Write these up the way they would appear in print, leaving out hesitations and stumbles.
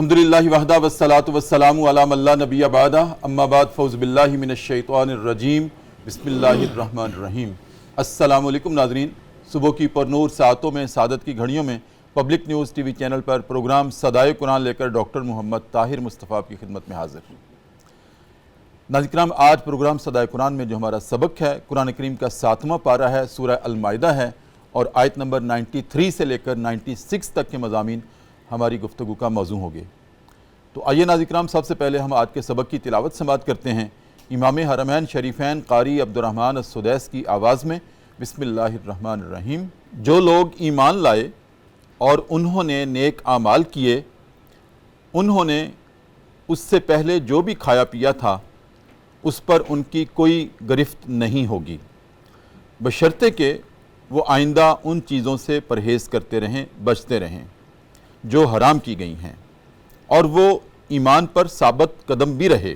الحمدللہ وحدہ والصلاة والسلام علی من لا نبی بعدہ اما بعد فوز باللہ من الشیطان الرجیم بسم اللہ الرحمن الرحیم۔ السلام علیکم ناظرین، صبح کی پرنور ساعتوں میں سعادت کی گھڑیوں میں public news T V channel پر پروگرام صدائے قرآن لے کر ڈاکٹر محمد طاہر مصطفیٰ آپ کی خدمت میں حاضر ہوں۔ ناظرین کرام، آج پروگرام صدائے قرآن میں جو ہمارا سبق ہے قرآن کریم کا 7واں پارہ ہے، سورہ المائدہ ہے، اور آیت نمبر 93 سے لے کر 96 تک کے مضامین ہماری گفتگو کا موضوع ہوگے۔ تو آئیے ناظرین کرام، سب سے پہلے ہم آج کے سبق کی تلاوت سماعت کرتے ہیں امام حرمین شریفین قاری عبدالرحمن السدیس کی آواز میں۔ بسم اللہ الرحمن الرحیم۔ جو لوگ ایمان لائے اور انہوں نے نیک اعمال کیے، انہوں نے اس سے پہلے جو بھی کھایا پیا تھا اس پر ان کی کوئی گرفت نہیں ہوگی، بشرطے کہ وہ آئندہ ان چیزوں سے پرہیز کرتے رہیں، بچتے رہیں جو حرام کی گئی ہیں، اور وہ ایمان پر ثابت قدم بھی رہے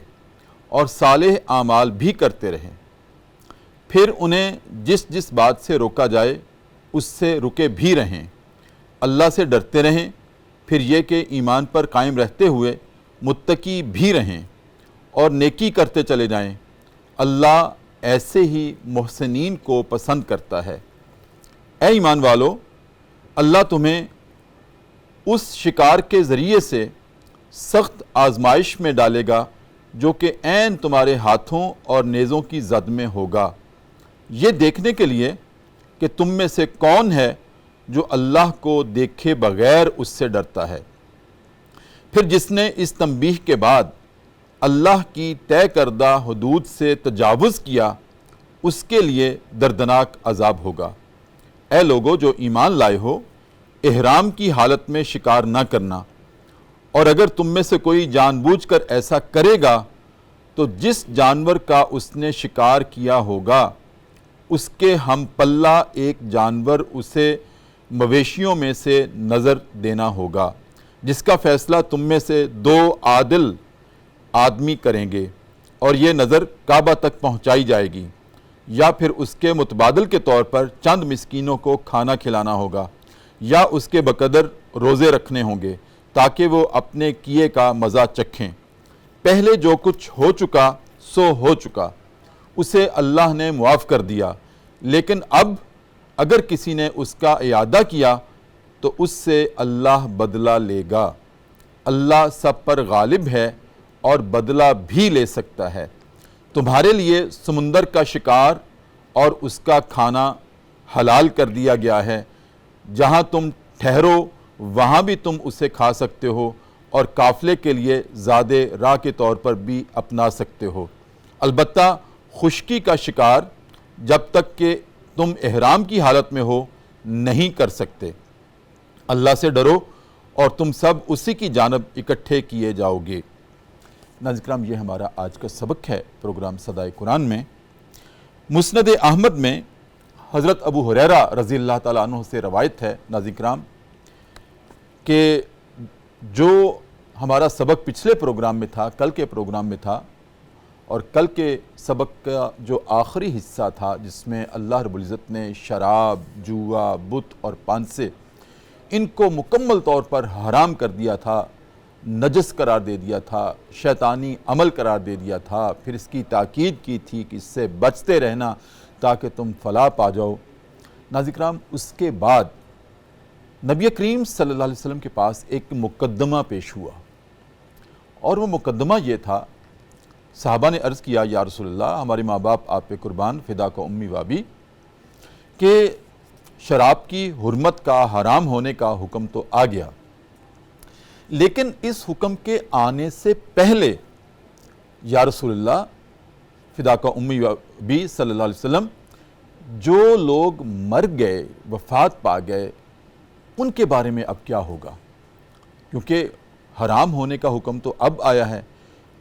اور صالح اعمال بھی کرتے رہیں۔ پھر انہیں جس جس بات سے روکا جائے اس سے رکے بھی رہیں، اللہ سے ڈرتے رہیں، پھر یہ کہ ایمان پر قائم رہتے ہوئے متقی بھی رہیں اور نیکی کرتے چلے جائیں، اللہ ایسے ہی محسنین کو پسند کرتا ہے۔ اے ایمان والو، اللہ تمہیں اس شکار کے ذریعے سے سخت آزمائش میں ڈالے گا جو کہ عین تمہارے ہاتھوں اور نیزوں کی زد میں ہوگا، یہ دیکھنے کے لیے کہ تم میں سے کون ہے جو اللہ کو دیکھے بغیر اس سے ڈرتا ہے۔ پھر جس نے اس تنبیہ کے بعد اللہ کی طے کردہ حدود سے تجاوز کیا، اس کے لیے دردناک عذاب ہوگا۔ اے لوگو جو ایمان لائے ہو، احرام کی حالت میں شکار نہ کرنا، اور اگر تم میں سے کوئی جان بوجھ کر ایسا کرے گا تو جس جانور کا اس نے شکار کیا ہوگا اس کے ہم پلہ ایک جانور اسے مویشیوں میں سے نظر دینا ہوگا، جس کا فیصلہ تم میں سے 2 عادل آدمی کریں گے، اور یہ نظر کعبہ تک پہنچائی جائے گی، یا پھر اس کے متبادل کے طور پر چند مسکینوں کو کھانا کھلانا ہوگا، یا اس کے بقدر روزے رکھنے ہوں گے تاکہ وہ اپنے کیے کا مزہ چکھیں۔ پہلے جو کچھ ہو چکا سو ہو چکا، اسے اللہ نے معاف کر دیا، لیکن اب اگر کسی نے اس کا اعادہ کیا تو اس سے اللہ بدلہ لے گا۔ اللہ سب پر غالب ہے اور بدلہ بھی لے سکتا ہے۔ تمہارے لیے سمندر کا شکار اور اس کا کھانا حلال کر دیا گیا ہے، جہاں تم ٹھہرو وہاں بھی تم اسے کھا سکتے ہو اور قافلے کے لیے زادِ راہ کے طور پر بھی اپنا سکتے ہو، البتہ خشکی کا شکار جب تک کہ تم احرام کی حالت میں ہو نہیں کر سکتے۔ اللہ سے ڈرو اور تم سب اسی کی جانب اکٹھے کیے جاؤ گے۔ ناظرین کرام، یہ ہمارا آج کا سبق ہے پروگرام صدائے قرآن میں۔ مسند احمد میں حضرت ابو ہریرہ رضی اللہ تعالیٰ عنہ سے روایت ہے ناظرین کرام کہ جو ہمارا سبق پچھلے پروگرام میں تھا، کل کے پروگرام میں تھا، اور کل کے سبق کا جو آخری حصہ تھا جس میں اللہ رب العزت نے شراب، جوا، بت اور پانسے ان کو مکمل طور پر حرام کر دیا تھا، نجس قرار دے دیا تھا، شیطانی عمل قرار دے دیا تھا، پھر اس کی تاکید کی تھی کہ اس سے بچتے رہنا تاکہ تم فلاح پا جاؤ۔ ناظرین کرام، اس کے بعد نبی کریم صلی اللہ علیہ وسلم کے پاس ایک مقدمہ پیش ہوا، اور وہ مقدمہ یہ تھا، صحابہ نے عرض کیا یا رسول اللہ، ہمارے ماں باپ آپ پہ قربان، فدا کو امی و ابی، کہ شراب کی حرمت کا، حرام ہونے کا حکم تو آ گیا، لیکن اس حکم کے آنے سے پہلے یا رسول اللہ فدا کا امی و ابی صلی اللہ علیہ وسلم، جو لوگ مر گئے، وفات پا گئے، ان کے بارے میں اب کیا ہوگا؟ کیونکہ حرام ہونے کا حکم تو اب آیا ہے،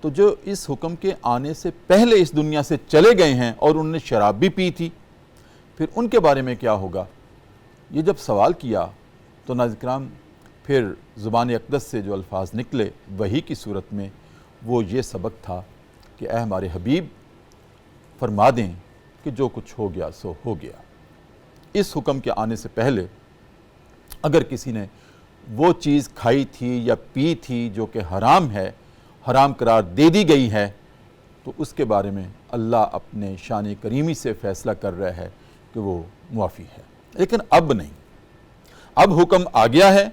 تو جو اس حکم کے آنے سے پہلے اس دنیا سے چلے گئے ہیں اور انہوں نے شراب بھی پی تھی، پھر ان کے بارے میں کیا ہوگا؟ یہ جب سوال کیا تو ناظرین کرام پھر زبان اقدس سے جو الفاظ نکلے وحی کی صورت میں، وہ یہ سبق تھا کہ اے ہمارے حبیب، فرما دیں کہ جو کچھ ہو گیا سو ہو گیا۔ اس حکم کے آنے سے پہلے اگر کسی نے وہ چیز کھائی تھی یا پی تھی جو کہ حرام ہے، حرام قرار دے دی گئی ہے، تو اس کے بارے میں اللہ اپنے شان کریمی سے فیصلہ کر رہا ہے کہ وہ معافی ہے۔ لیکن اب نہیں، اب حکم آ گیا ہے،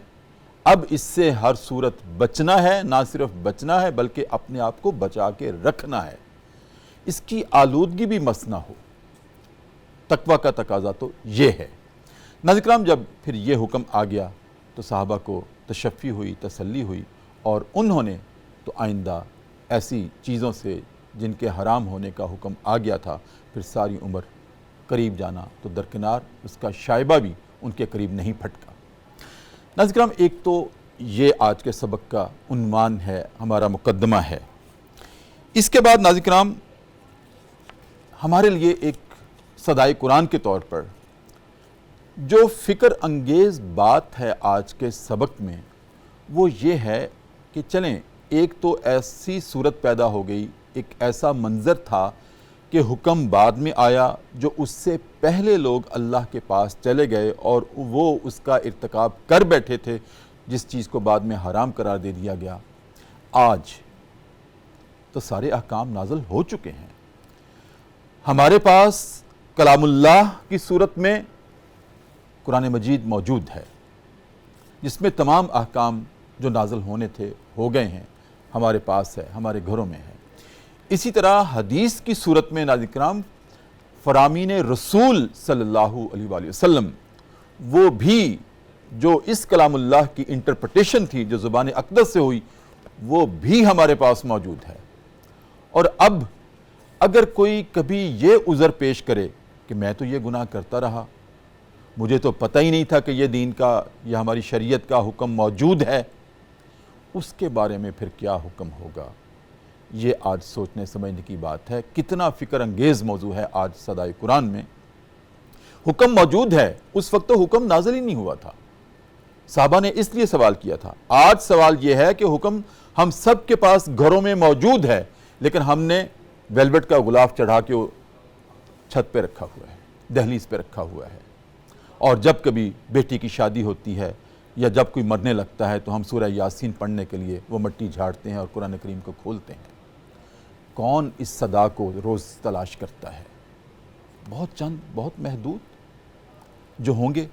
اب اس سے ہر صورت بچنا ہے، نہ صرف بچنا ہے بلکہ اپنے آپ کو بچا کے رکھنا ہے، اس کی آلودگی بھی مس نہ ہو۔ تقویٰ کا تقاضا تو یہ ہے۔ ناظرین کرام، جب پھر یہ حکم آ گیا تو صحابہ کو تشفی ہوئی، تسلی ہوئی، اور انہوں نے تو آئندہ ایسی چیزوں سے جن کے حرام ہونے کا حکم آ گیا تھا پھر ساری عمر قریب جانا تو درکنار، اس کا شائبہ بھی ان کے قریب نہیں پھٹکا۔ ناظرین کرام، ایک تو یہ آج کے سبق کا عنوان ہے، ہمارا مقدمہ ہے۔ اس کے بعد ناظرین کرام ہمارے لیے ایک صدائے قرآن کے طور پر جو فکر انگیز بات ہے آج کے سبق میں، وہ یہ ہے کہ چلیں، ایک تو ایسی صورت پیدا ہو گئی، ایک ایسا منظر تھا کہ حکم بعد میں آیا، جو اس سے پہلے لوگ اللہ کے پاس چلے گئے اور وہ اس کا ارتکاب کر بیٹھے تھے، جس چیز کو بعد میں حرام قرار دے دیا گیا۔ آج تو سارے احکام نازل ہو چکے ہیں، ہمارے پاس کلام اللہ کی صورت میں قرآن مجید موجود ہے، جس میں تمام احکام جو نازل ہونے تھے ہو گئے ہیں، ہمارے پاس ہے، ہمارے گھروں میں ہے۔ اسی طرح حدیث کی صورت میں ناظرین کرام فرامین رسول صلی اللہ علیہ وآلہ وسلم، وہ بھی جو اس کلام اللہ کی انٹرپریٹیشن تھی جو زبان اقدس سے ہوئی، وہ بھی ہمارے پاس موجود ہے۔ اور اب اگر کوئی کبھی یہ عذر پیش کرے کہ میں تو یہ گناہ کرتا رہا، مجھے تو پتہ ہی نہیں تھا کہ یہ دین کا، یہ ہماری شریعت کا حکم موجود ہے، اس کے بارے میں پھر کیا حکم ہوگا؟ یہ آج سوچنے سمجھنے کی بات ہے۔ کتنا فکر انگیز موضوع ہے آج صدائے قرآن میں۔ حکم موجود ہے، اس وقت تو حکم نازل ہی نہیں ہوا تھا، صحابہ نے اس لیے سوال کیا تھا۔ آج سوال یہ ہے کہ حکم ہم سب کے پاس گھروں میں موجود ہے، لیکن ہم نے ویلویٹ کا غلاف چڑھا کے چھت پہ رکھا ہوا ہے، دہلیز پہ رکھا ہوا ہے، اور جب کبھی بیٹی کی شادی ہوتی ہے یا جب کوئی مرنے لگتا ہے تو ہم سورہ یاسین پڑھنے کے لیے وہ مٹی جھاڑتے ہیں اور قرآن کریم کو کھولتے ہیں۔ کون اس صدا کو روز تلاش کرتا ہے؟ بہت چند، بہت محدود جو ہوں گے،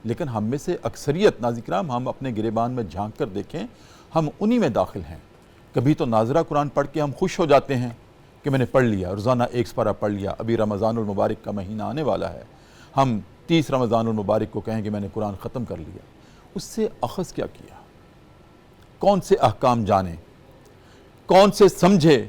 لیکن ہم میں سے اکثریت ناظرین کرام، ہم اپنے گریبان میں جھانک کر دیکھیں، ہم انہی میں داخل ہیں۔ کبھی تو ناظرہ قرآن پڑھ کے ہم خوش ہو جاتے ہیں کہ میں نے پڑھ لیا، روزانہ ایک سپارہ پڑھ لیا، ابھی رمضان المبارک کا مہینہ آنے والا ہے، ہم 30 رمضان المبارک کو کہیں کہ میں نے قرآن ختم کر لیا۔ اس سے اخذ کیا کیا؟ کون سے احکام جانے، کون سے سمجھے؟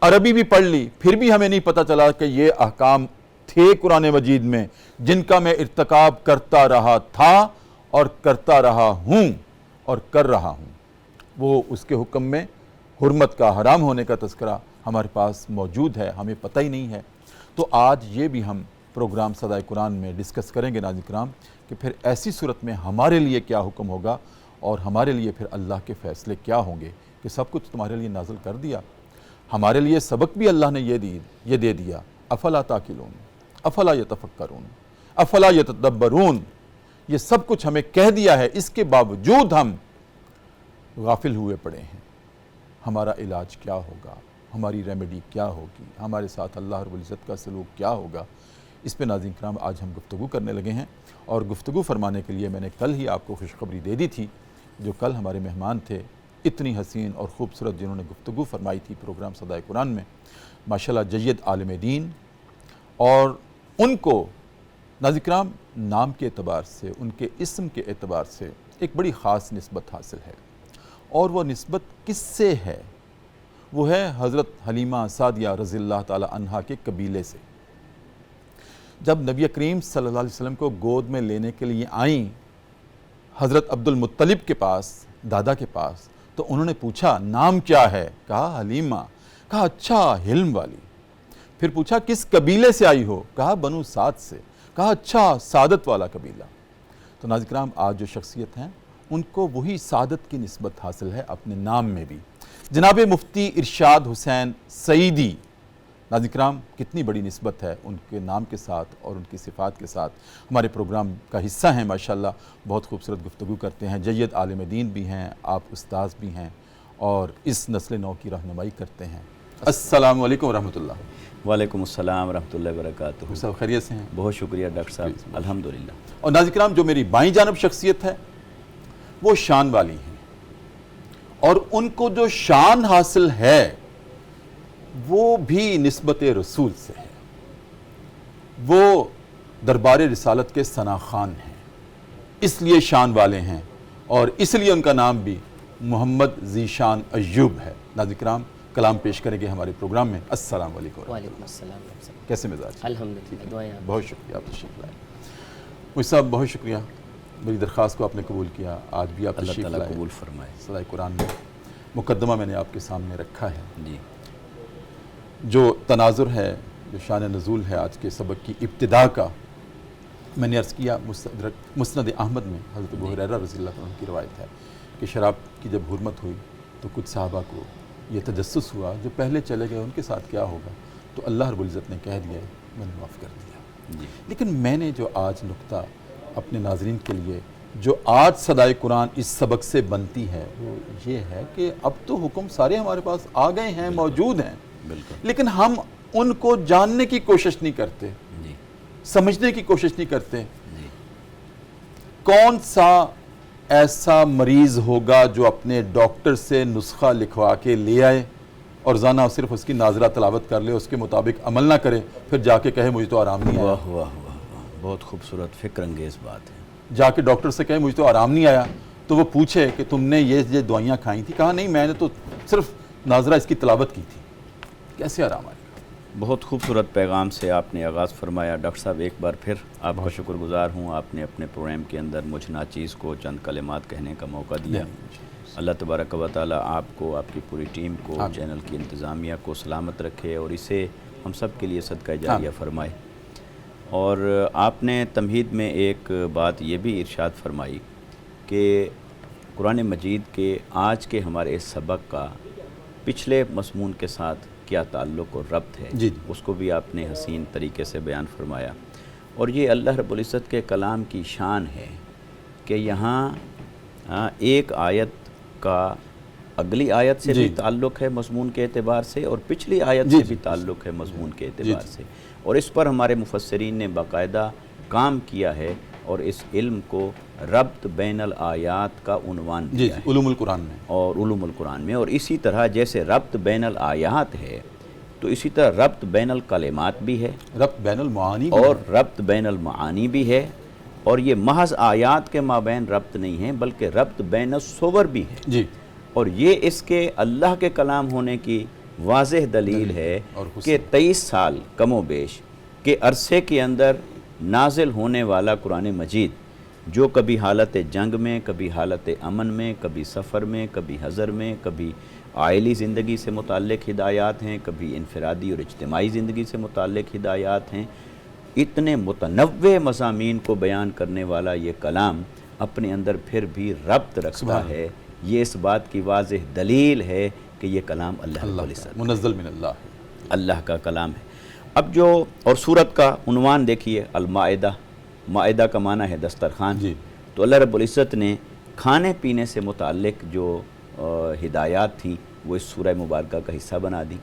عربی بھی پڑھ لی، پھر بھی ہمیں نہیں پتہ چلا کہ یہ احکام تھے قرآن مجید میں جن کا میں ارتکاب کرتا رہا تھا اور کرتا رہا ہوں اور کر رہا ہوں۔ وہ اس کے حکم میں حرمت کا، حرام ہونے کا تذکرہ ہمارے پاس موجود ہے، ہمیں پتہ ہی نہیں ہے۔ تو آج یہ بھی ہم پروگرام صدائے قرآن میں ڈسکس کریں گے ناظرین کرام کہ پھر ایسی صورت میں ہمارے لیے کیا حکم ہوگا اور ہمارے لیے پھر اللہ کے فیصلے کیا ہوں گے کہ سب کچھ تمہارے لیے نازل کر دیا، ہمارے لیے سبق بھی اللہ نے یہ دے دیا۔ افلا تاکلون، افلا یتفکرون، افلا یتدبرون، یہ سب کچھ ہمیں کہہ دیا ہے، اس کے باوجود ہم غافل ہوئے پڑے ہیں۔ ہمارا علاج کیا ہوگا؟ ہماری ریمیڈی کیا ہوگی؟ ہمارے ساتھ اللہ رب العزت کا سلوک کیا ہوگا؟ اس پہ ناظرین کرام آج ہم گفتگو کرنے لگے ہیں، اور گفتگو فرمانے کے لیے میں نے کل ہی آپ کو خوشخبری دے دی تھی۔ جو کل ہمارے مہمان تھے، اتنی حسین اور خوبصورت، جنہوں نے گفتگو فرمائی تھی پروگرام صدائے قرآن میں، ماشاءاللہ جید عالم دین، اور ان کو ناظرین کرام نام کے اعتبار سے، ان کے اسم کے اعتبار سے ایک بڑی خاص نسبت حاصل ہے، اور وہ نسبت کس سے ہے؟ وہ ہے حضرت حلیمہ سعدیہ رضی اللہ تعالی عنہا کے قبیلے سے۔ جب نبی کریم صلی اللہ علیہ وسلم کو گود میں لینے کے لیے آئیں حضرت عبد المطلب کے پاس، دادا کے پاس، تو انہوں نے پوچھا نام کیا ہے؟ کہا حلیمہ۔ کہا اچھا، حلم والی۔ پھر پوچھا کس قبیلے سے آئی ہو؟ کہا بنو سعد سے۔ کہا اچھا، سعادت والا قبیلہ۔ تو ناظرین کرام آج جو شخصیت ہیں ان کو وہی سعادت کی نسبت حاصل ہے اپنے نام میں بھی۔ جناب مفتی ارشاد حسین سعیدی ناظرین کرام، کتنی بڑی نسبت ہے ان کے نام کے ساتھ اور ان کی صفات کے ساتھ. ہمارے پروگرام کا حصہ ہیں ماشاءاللہ، بہت خوبصورت گفتگو کرتے ہیں، جید عالم دین بھی ہیں، آپ استاذ بھی ہیں اور اس نسل نو کی رہنمائی کرتے ہیں. السلام علیکم ورحمۃ اللہ. وعلیکم السلام ورحمۃ اللہ وبرکاتہ. سب خیریت سے ہیں؟ بہت شکریہ ڈاکٹر صاحب، الحمدللہ. اور ناظرین کرام، جو میری بائیں جانب شخصیت ہے وہ شان والی ہیں، اور ان کو جو شان حاصل ہے وہ بھی نسبت رسول سے ہے. وہ دربار رسالت کے ثنا خان ہیں، اس لیے شان والے ہیں، اور اس لیے ان کا نام بھی محمد ذیشان ایوب ہے. ناظرین کرام، کلام پیش کریں گے ہمارے پروگرام میں. السلام علیکم. وعلیکم السلام. کیسے مزاج؟ الحمدللہ، دعائیں آپ. بہت شکریہ، آپ تشریف لائے. مجھ صاحب بہت شکریہ، میری درخواست کو آپ نے قبول کیا. آج بھی آپ اللہ تشریف تعالیٰ لائے. قبول فرمائے. صلاح قرآن میں مقدمہ میں نے آپ کے سامنے رکھا ہے. جی. جو تناظر ہے، جو شان نزول ہے آج کے سبق کی ابتدا کا، میں نے عرض کیا مسند احمد میں حضرت ابو ہریرہ رضی اللہ عنہ کی روایت ہے کہ شراب کی جب حرمت ہوئی تو کچھ صحابہ کو یہ تجسس ہوا جو پہلے چلے گئے ان کے ساتھ کیا ہوگا، تو اللہ رب العزت نے کہہ دیا میں نے معاف کر دیا. جی. لیکن میں نے جو آج نقطہ اپنے ناظرین کے لیے، جو آج صدائے قرآن اس سبق سے بنتی ہے، وہ یہ ہے کہ اب تو حکم سارے ہمارے پاس آ گئے ہیں، موجود ہیں، بالکل. لیکن ہم ان کو جاننے کی کوشش نہیں کرتے، جی. سمجھنے کی کوشش نہیں کرتے. جی. کون سا ایسا مریض ہوگا جو اپنے ڈاکٹر سے نسخہ لکھوا کے لے آئے اور روزانہ صرف اس کی ناظرہ تلاوت کر لے، اس کے مطابق عمل نہ کرے، پھر جا کے کہے مجھے تو آرام نہیں آیا. واہ واہ واہ واہ، بہت خوبصورت فکر انگیز بات ہے. جا کے ڈاکٹر سے کہے مجھے تو آرام نہیں آیا، تو وہ پوچھے کہ تم نے یہ دوائیاں کھائیں تھی؟ کہا نہیں، میں نے تو صرف ناظرہ اس کی تلاوت کی تھی. کیسے آرام آئے گا؟ بہت خوبصورت پیغام سے آپ نے آغاز فرمایا. ڈاکٹر صاحب، ایک بار پھر آپ کا شکر گزار ہوں، آپ نے اپنے پروگرام کے اندر مجھ ناچیز کو چند کلمات کہنے کا موقع دیا. اللہ تبارک و تعالیٰ آپ کو، آپ کی پوری ٹیم کو، چینل کی انتظامیہ کو سلامت رکھے اور اسے ہم سب کے لیے صدقہ جاریہ فرمائے. اور آپ نے تمہید میں ایک بات یہ بھی ارشاد فرمائی کہ قرآن مجید کے آج کے ہمارے اس سبق کا پچھلے مضمون کے ساتھ کیا تعلق اور ربط ہے. جی. اس کو بھی آپ نے حسین طریقے سے بیان فرمایا. اور یہ اللہ رب العزت کے کلام کی شان ہے کہ یہاں ایک آیت کا اگلی آیت سے بھی تعلق ہے مضمون کے اعتبار سے، اور پچھلی آیت سے بھی تعلق ہے مضمون کے اعتبار سے. اور اس پر ہمارے مفسرین نے باقاعدہ کام کیا ہے اور اس علم کو ربط بین الآیات کا عنوان دیا ہے علوم القرآن میں. اور علوم القرآن میں. اور اسی طرح جیسے ربط بین الآیات ہے تو اسی طرح ربط بین الکلمات بھی ہے، ربط بین المعانی بھی اور ربط بین المعانی بھی ہے. اور یہ محض آیات کے مابین ربط نہیں ہے بلکہ ربط بین الصور بھی ہے. جی. اور یہ اس کے اللہ کے کلام ہونے کی واضح دلیل ہے کہ 23 سال کم و بیش کے عرصے کے اندر نازل ہونے والا قرآن مجید، جو کبھی حالت جنگ میں، کبھی حالت امن میں، کبھی سفر میں، کبھی حضر میں، کبھی عائلی زندگی سے متعلق ہدایات ہیں، کبھی انفرادی اور اجتماعی زندگی سے متعلق ہدایات ہیں، اتنے متنوع مضامین کو بیان کرنے والا یہ کلام اپنے اندر پھر بھی ربط رکھتا ہے. یہ اس بات کی واضح دلیل ہے کہ یہ کلام اللہ منزل من اللہ، اللہ کا کلام ہے. اب جو اور سورت کا عنوان دیکھیے، المائدہ. مائدہ کا معنی ہے دسترخوان. جی. تو اللہ رب العزت نے کھانے پینے سے متعلق جو ہدایات تھیں وہ اس سورہ مبارکہ کا حصہ بنا دی.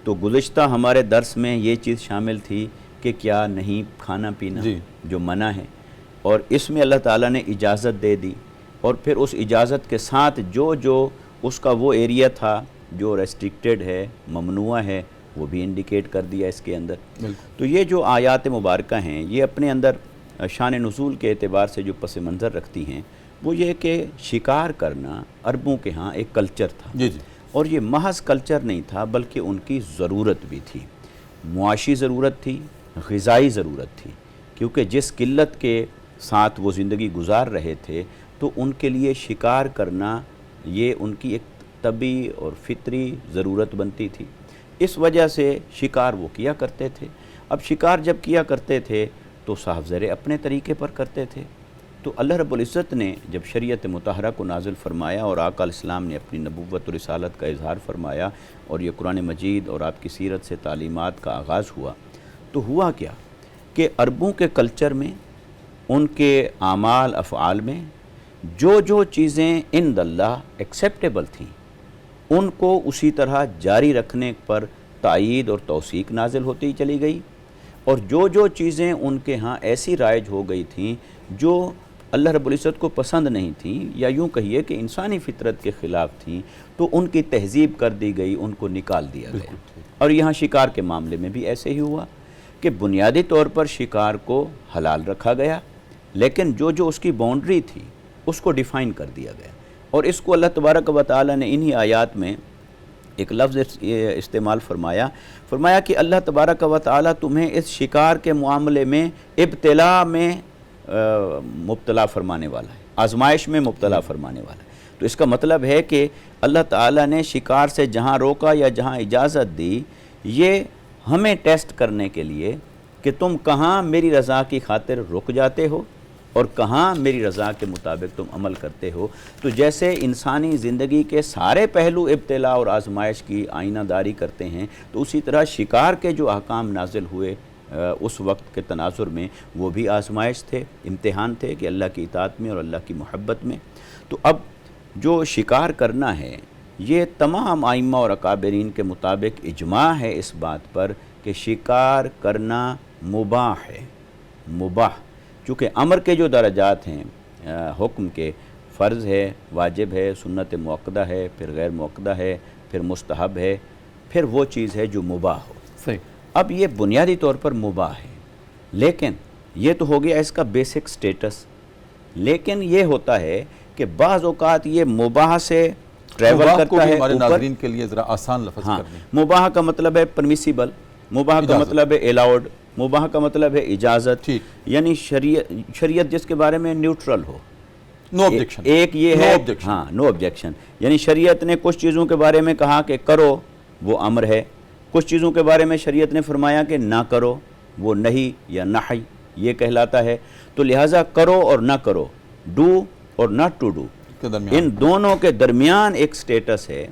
تو گزشتہ ہمارے درس میں یہ چیز شامل تھی کہ کیا نہیں کھانا پینا جو منع ہے، اور اس میں اللہ تعالیٰ نے اجازت دے دی، اور پھر اس اجازت کے ساتھ جو اس کا وہ ایریا تھا جو ریسٹرکٹڈ ہے، ممنوع ہے، وہ بھی انڈیکیٹ کر دیا اس کے اندر. تو یہ جو آیات مبارکہ ہیں یہ اپنے اندر شان نزول کے اعتبار سے جو پس منظر رکھتی ہیں وہ یہ کہ شکار کرنا عربوں کے ہاں ایک کلچر تھا. جی. اور یہ محض کلچر نہیں تھا بلکہ ان کی ضرورت بھی تھی، معاشی ضرورت تھی، غذائی ضرورت تھی، کیونکہ جس قلت کے ساتھ وہ زندگی گزار رہے تھے تو ان کے لیے شکار کرنا یہ ان کی ایک طبعی اور فطری ضرورت بنتی تھی. اس وجہ سے شکار وہ کیا کرتے تھے. اب شکار جب کیا کرتے تھے تو صاحب زرے اپنے طریقے پر کرتے تھے، تو اللہ رب العزت نے جب شریعت مطہرہ کو نازل فرمایا اور آقا علیہ السلام نے اپنی نبوت و رسالت کا اظہار فرمایا اور یہ قرآن مجید اور آپ کی سیرت سے تعلیمات کا آغاز ہوا، تو ہوا کیا کہ عربوں کے کلچر میں، ان کے اعمال افعال میں جو چیزیں عند اللہ ایکسیپٹیبل تھیں ان کو اسی طرح جاری رکھنے پر تائید اور توثیق نازل ہوتی چلی گئی، اور جو چیزیں ان کے ہاں ایسی رائج ہو گئی تھیں جو اللہ رب العزت کو پسند نہیں تھیں، یا یوں کہیے کہ انسانی فطرت کے خلاف تھیں، تو ان کی تہذیب کر دی گئی، ان کو نکال دیا گیا۔ اور یہاں شکار کے معاملے میں بھی ایسے ہی ہوا کہ بنیادی طور پر شکار کو حلال رکھا گیا، لیکن جو اس کی باؤنڈری تھی اس کو ڈیفائن کر دیا گیا، اور اس کو اللہ تبارک و تعالی نے انہی آیات میں ایک لفظ استعمال فرمایا کہ اللہ تبارک و تعالی تمہیں اس شکار کے معاملے میں ابتلا میں مبتلا فرمانے والا ہے، آزمائش میں مبتلا فرمانے والا ہے۔ تو اس کا مطلب ہے کہ اللہ تعالیٰ نے شکار سے جہاں روکا یا جہاں اجازت دی، یہ ہمیں ٹیسٹ کرنے کے لیے کہ تم کہاں میری رضا کی خاطر رک جاتے ہو اور کہاں میری رضا کے مطابق تم عمل کرتے ہو۔ تو جیسے انسانی زندگی کے سارے پہلو ابتلا اور آزمائش کی آئینہ داری کرتے ہیں، تو اسی طرح شکار کے جو احکام نازل ہوئے اس وقت کے تناظر میں، وہ بھی آزمائش تھے، امتحان تھے کہ اللہ کی اطاعت میں اور اللہ کی محبت میں۔ تو اب جو شکار کرنا ہے، یہ تمام ائمہ اور اکابرین کے مطابق اجماع ہے اس بات پر کہ شکار کرنا مباح ہے، مباح، چونکہ امر کے جو درجات ہیں حکم کے، فرض ہے، واجب ہے، سنت موقدہ ہے، پھر غیر موقدہ ہے، پھر مستحب ہے، پھر وہ چیز ہے جو مباح ہو۔ صحیح۔ اب یہ بنیادی طور پر مباح ہے، لیکن یہ تو ہو گیا اس کا بیسک سٹیٹس، لیکن یہ ہوتا ہے کہ بعض اوقات یہ مباح سے ٹریول مباح کو کرتا بھی ہے ہمارے اوپر۔ ناظرین کے لیے ذرا آسان لفظ ہاں، کر دیں۔ مباح کا مطلب ہے پرمیسیبل، مباح کا اجازت۔ مطلب ہے الاؤڈ، مباح کا مطلب ہے اجازت، ٹھیک۔ یعنی شریعت جس کے بارے میں نیوٹرل ہو۔ No objection. ایک یہ No ہے، objection۔ ہاں، نو آبجیکشن، یعنی شریعت نے کچھ چیزوں کے بارے میں کہا کہ کرو، وہ امر ہے، کچھ چیزوں کے بارے میں شریعت نے فرمایا کہ نہ کرو، وہ نہی یا نہی یہ کہلاتا ہے۔ تو لہٰذا کرو اور نہ کرو، ڈو اور ناٹ ٹو ڈو، کے درمیان ان دونوں کے درمیان ایک سٹیٹس ہے۔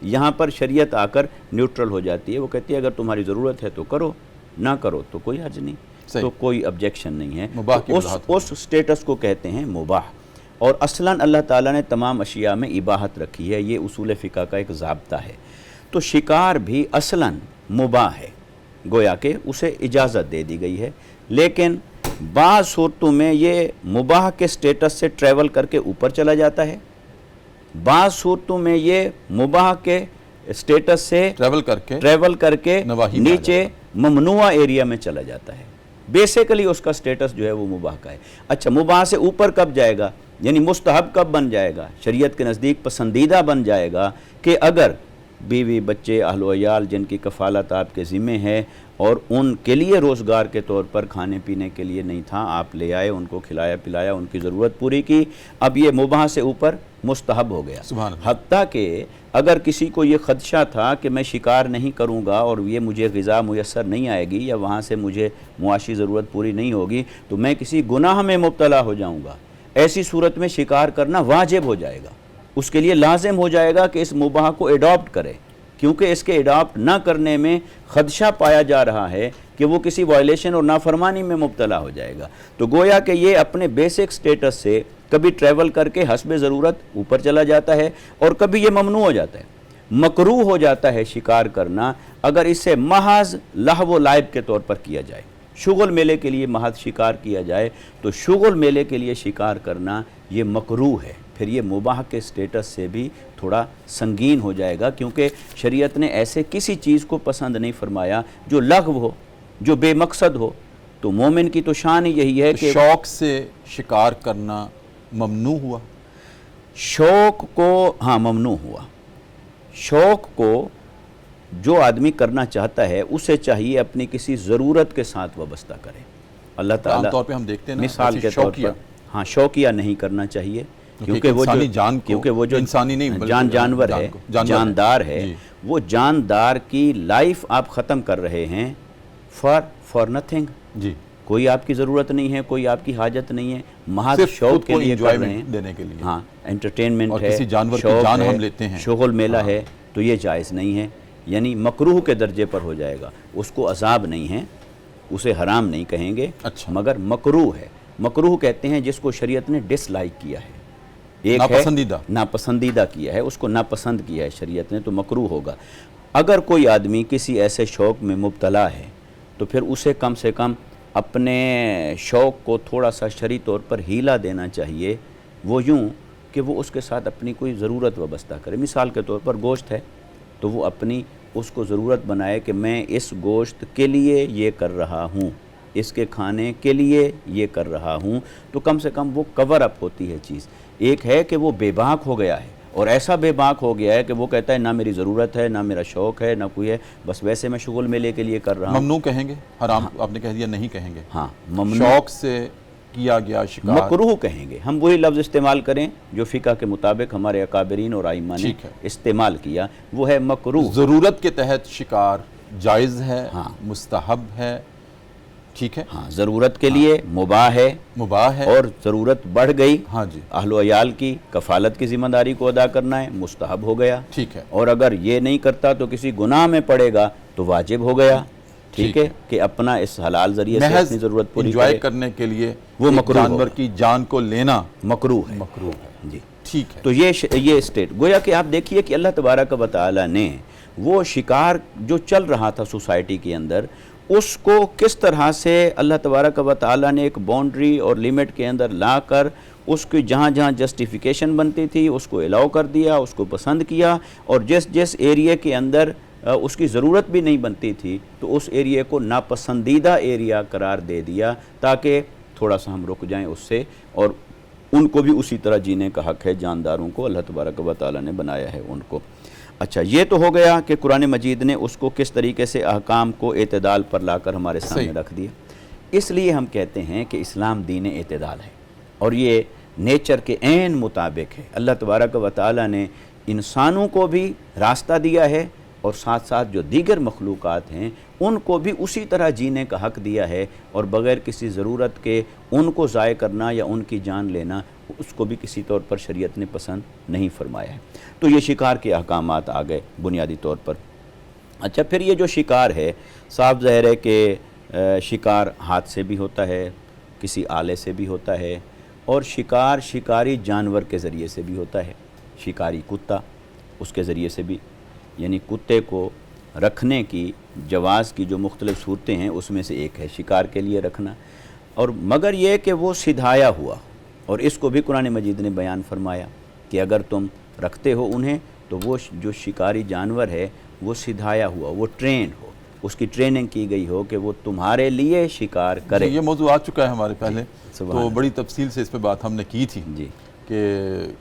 یہاں پر شریعت آ کر نیوٹرل ہو جاتی ہے، وہ کہتی ہے اگر تمہاری ضرورت ہے تو کرو، نہ کرو تو کوئی حرج نہیں، صحیح۔ تو کوئی آبجیکشن نہیں ہے۔ مباح کی تو وضاحت اس سٹیٹس کو کہتے ہیں مباح، اور اصلاً اللہ تعالیٰ نے تمام اشیاء میں اباحت رکھی ہے، یہ اصول فقہ کا ایک ضابطہ ہے۔ تو شکار بھی اصلاً مباح ہے، گویا کہ اسے اجازت دے دی گئی ہے، لیکن بعض صورتوں میں یہ مباح کے سٹیٹس سے ٹریول کر کے اوپر چلا جاتا ہے، بعض صورتوں میں یہ مباح کے سٹیٹس سے ٹریول کر کے نواحی میں نیچے ممنوع ایریا میں چلا جاتا ہے۔ بیسیکلی اس کا سٹیٹس جو ہے وہ مباح کا ہے۔ اچھا، مباح سے اوپر کب جائے گا، یعنی مستحب کب بن جائے گا، شریعت کے نزدیک پسندیدہ بن جائے گا کہ اگر بیوی بچے اہل و عیال جن کی کفالت آپ کے ذمہ ہے اور ان کے لیے روزگار کے طور پر کھانے پینے کے لیے نہیں تھا، آپ لے آئے، ان کو کھلایا پلایا، ان کی ضرورت پوری کی، اب یہ مباح سے اوپر مستحب ہو گیا۔ سبحان اللہ۔ حتیٰ کہ اگر کسی کو یہ خدشہ تھا کہ میں شکار نہیں کروں گا اور یہ مجھے غذا میسر نہیں آئے گی یا وہاں سے مجھے معاشی ضرورت پوری نہیں ہوگی تو میں کسی گناہ میں مبتلا ہو جاؤں گا، ایسی صورت میں شکار کرنا واجب ہو جائے گا، اس کے لیے لازم ہو جائے گا کہ اس مباح کو ایڈاپٹ کرے، کیونکہ اس کے ایڈاپٹ نہ کرنے میں خدشہ پایا جا رہا ہے کہ وہ کسی وائلیشن اور نافرمانی میں مبتلا ہو جائے گا۔ تو گویا کہ یہ اپنے بیسک سٹیٹس سے کبھی ٹریول کر کے حسب ضرورت اوپر چلا جاتا ہے، اور کبھی یہ ممنوع ہو جاتا ہے، مکروہ ہو جاتا ہے شکار کرنا اگر اسے محض لہو و لعب کے طور پر کیا جائے، شغل میلے کے لیے محض شکار کیا جائے تو شغل میلے کے لیے شکار کرنا یہ مکروہ ہے، پھر یہ مباح کے سٹیٹس سے بھی تھوڑا سنگین ہو جائے گا، کیونکہ شریعت نے ایسے کسی چیز کو پسند نہیں فرمایا جو لغو ہو، جو بے مقصد ہو۔ تو مومن کی تو شان ہی یہی ہے کہ شوق سے شکار کرنا ممنوع ہوا، شوق کو، ہاں ممنوع ہوا، شوق کو جو آدمی کرنا چاہتا ہے اسے چاہیے اپنی کسی ضرورت کے ساتھ وابستہ کرے۔ اللہ عام تعالیٰ طور پہ ہم دیکھتے ہیں نا مثال کے طور پر، ہاں، شوقیہ نہیں کرنا چاہیے، کیونکہ وہ انسانی جان کو، کیونکہ وہ جو انسانی نہیں بلکہ جانور ہے، جاندار ہے، جی۔ وہ جاندار کی لائف آپ ختم کر رہے ہیں فار نتھنگ، جی، کوئی آپ کی ضرورت نہیں ہے، کوئی آپ کی حاجت نہیں ہے، محض صرف شوق خود کے کو لیے کر رہے انجوائمنٹ ہیں، دینے کے لیے، ہاں انٹرٹینمنٹ اور ہے، کسی جانور کی شوق جان ہے، ہم لیتے ہیں، شغل میلہ ہے، تو یہ جائز نہیں ہے، یعنی مکروہ کے درجے پر ہو جائے گا، اس کو عذاب نہیں ہے، اسے حرام نہیں کہیں گے، اچھا، مگر مکروہ ہے۔ مکروہ کہتے ہیں جس کو شریعت نے ڈس لائک کیا ہے، ایک ہے ناپسندیدہ، ناپسندیدہ کیا ہے، اس کو ناپسند کیا ہے شریعت نے، تو مکروہ ہوگا۔ اگر کوئی آدمی کسی ایسے شوق میں مبتلا ہے تو پھر اسے کم سے کم اپنے شوق کو تھوڑا سا شرعی طور پر ہیلا دینا چاہیے، وہ یوں کہ وہ اس کے ساتھ اپنی کوئی ضرورت وابستہ کرے۔ مثال کے طور پر گوشت ہے تو وہ اپنی اس کو ضرورت بنائے کہ میں اس گوشت کے لیے یہ کر رہا ہوں، اس کے کھانے کے لیے یہ کر رہا ہوں، تو کم سے کم وہ کور اپ ہوتی ہے چیز۔ ایک ہے کہ وہ بے باک ہو گیا ہے، اور ایسا بے باک ہو گیا ہے کہ وہ کہتا ہے نہ میری ضرورت ہے، نہ میرا شوق ہے، نہ کوئی ہے، بس ویسے میں شغل میلے کے لیے کر رہا ہوں۔ ممنوع کہیں گے، حرام آپ نے کہہ دیا نہیں کہیں گے، ہاں ممنوع، شوق سے کیا گیا شکار، مکروہ کہیں گے، ہم وہی لفظ استعمال کریں جو فقہ کے مطابق ہمارے اکابرین اور ائمہ نے ٹھیک ہے، استعمال کیا، وہ ہے مکروہ۔ ضرورت کے تحت شکار جائز ہے، ہاں، مستحب ہے، ٹھیک ہے، ہاں ضرورت کے لیے مباح ہے، مباح ہے، اور ضرورت بڑھ گئی، ہاں جی، اہل و عیال کی کفالت کی ذمہ داری کو ادا کرنا ہے، مستحب ہو گیا، ٹھیک ہے، اور اگر یہ نہیں کرتا تو کسی گناہ میں پڑے گا تو واجب ہو گیا، ٹھیک ہے، کہ اپنا اس حلال ذریعے سے محض اپنی ضرورت پوری انجوائے کرے، کرنے کے لیے وہ ایک مکروہ جانور ہوگا، کی جان کو لینا مکروہ ہے، مکروہ ہے، جی۔ ٹھیک ہے، تو یہ اسٹیٹ گویا کہ آپ دیکھیے کہ اللہ تبارک و تعالی نے وہ شکار جو چل رہا تھا سوسائٹی کے اندر، اس کو کس طرح سے اللہ تبارک و تعالی نے ایک باؤنڈری اور لیمٹ کے اندر لا کر اس کی جہاں جہاں جسٹیفیکیشن بنتی تھی اس کو الاؤ کر دیا، اس کو پسند کیا، اور جس ایریے کے اندر اس کی ضرورت بھی نہیں بنتی تھی تو اس ایریے کو ناپسندیدہ ایریا قرار دے دیا، تاکہ تھوڑا سا ہم رک جائیں اس سے، اور ان کو بھی اسی طرح جینے کا حق ہے، جانداروں کو اللہ تبارک و تعالی نے بنایا ہے ان کو۔ اچھا، یہ تو ہو گیا کہ قرآن مجید نے اس کو کس طریقے سے احکام کو اعتدال پر لا کر ہمارے سامنے رکھ دیا۔ اس لیے ہم کہتے ہیں کہ اسلام دین اعتدال ہے، اور یہ نیچر کے عین مطابق ہے۔ اللہ تبارک و تعالی نے انسانوں کو بھی راستہ دیا ہے، اور ساتھ ساتھ جو دیگر مخلوقات ہیں ان کو بھی اسی طرح جینے کا حق دیا ہے، اور بغیر کسی ضرورت کے ان کو ضائع کرنا یا ان کی جان لینا اس کو بھی کسی طور پر شریعت نے پسند نہیں فرمایا ہے۔ تو یہ شکار کے احکامات آ گئے بنیادی طور پر۔ اچھا، پھر یہ جو شکار ہے، صاف ظاہر ہے کہ شکار ہاتھ سے بھی ہوتا ہے، کسی آلے سے بھی ہوتا ہے، اور شکار شکاری جانور کے ذریعے سے بھی ہوتا ہے، شکاری کتا اس کے ذریعے سے بھی، یعنی کتے کو رکھنے کی جواز کی جو مختلف صورتیں ہیں اس میں سے ایک ہے شکار کے لیے رکھنا، اور مگر یہ کہ وہ سدھایا ہوا، اور اس کو بھی قرآن مجید نے بیان فرمایا کہ اگر تم رکھتے ہو انہیں تو وہ جو شکاری جانور ہے وہ سدھایا ہوا، وہ ٹرین ہو، اس کی ٹریننگ کی گئی ہو کہ وہ تمہارے لیے شکار کرے۔ یہ موضوع آ چکا ہے ہمارے پہلے، سبحان تو بڑی تفصیل سے اس پہ بات ہم نے کی تھی جی کہ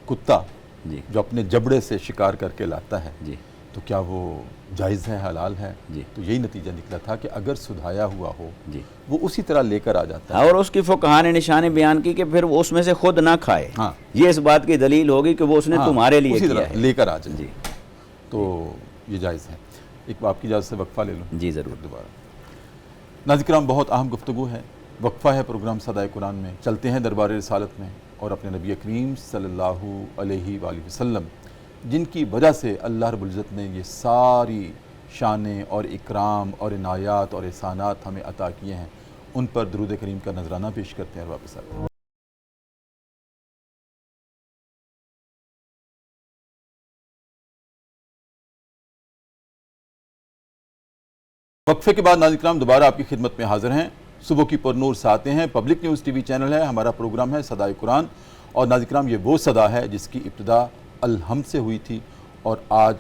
کتا جی جو اپنے جبڑے سے شکار کر کے لاتا ہے جی تو کیا وہ جائز ہے، حلال ہے؟ جی تو یہی نتیجہ نکلا تھا کہ اگر سدھایا ہوا ہو جی، وہ اسی طرح لے کر آ جاتا ہے، اور اس کی فقہاء نے نشانی بیان کی کہ پھر وہ اس میں سے خود نہ کھائے، ہاں، یہ اس بات کی دلیل ہوگی کہ وہ اس نے ہاں، تمہارے لیے اسی کیا طرح ہے۔ لے کر آ جائے، جی تو یہ جائز ہے۔ ایک آپ کی اجازت سے وقفہ لے لوں، جی ضرور۔ دوبارہ ناظرین کرام، بہت اہم گفتگو ہے، وقفہ ہے پروگرام صدائے قرآن میں، چلتے ہیں دربار رسالت میں، اور اپنے نبی کریم صلی اللہ علیہ وآلہ وسلم جن کی وجہ سے اللہ رب العزت نے یہ ساری شانیں اور اکرام اور عنایات اور احسانات ہمیں عطا کیے ہیں، ان پر درود کریم کا نذرانہ پیش کرتے ہیں اور واپس آتے ہیں۔ وقفے کے بعد ناظرین کرام دوبارہ آپ کی خدمت میں حاضر ہیں، صبح کی پر نور ساتیں ہیں، public news T V channel ہے، ہمارا پروگرام ہے صدائے قرآن، اور ناظرین کرام یہ وہ صدا ہے جس کی ابتدا الحمد سے ہوئی تھی، اور آج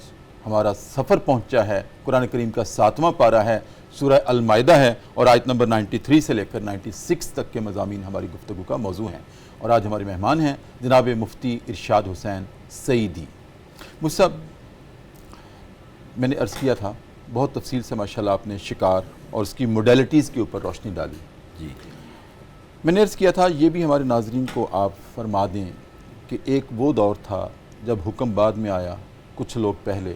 ہمارا سفر پہنچا ہے، قرآن کریم کا 7واں پارہ ہے، سورہ المائدہ ہے، اور آیت نمبر 93 سے لے کر 96 تک کے مضامین ہماری گفتگو کا موضوع ہیں، اور آج ہمارے مہمان ہیں جناب مفتی ارشاد حسین سعیدی۔ مجھ صاحب، میں نے عرض کیا تھا بہت تفصیل سے ماشاءاللہ آپ نے شکار اور اس کی موڈیلٹیز کے اوپر روشنی ڈالی، جی میں نے عرض کیا تھا یہ بھی ہمارے ناظرین کو آپ فرما دیں کہ ایک وہ دور تھا جب حکم بعد میں آیا، کچھ لوگ پہلے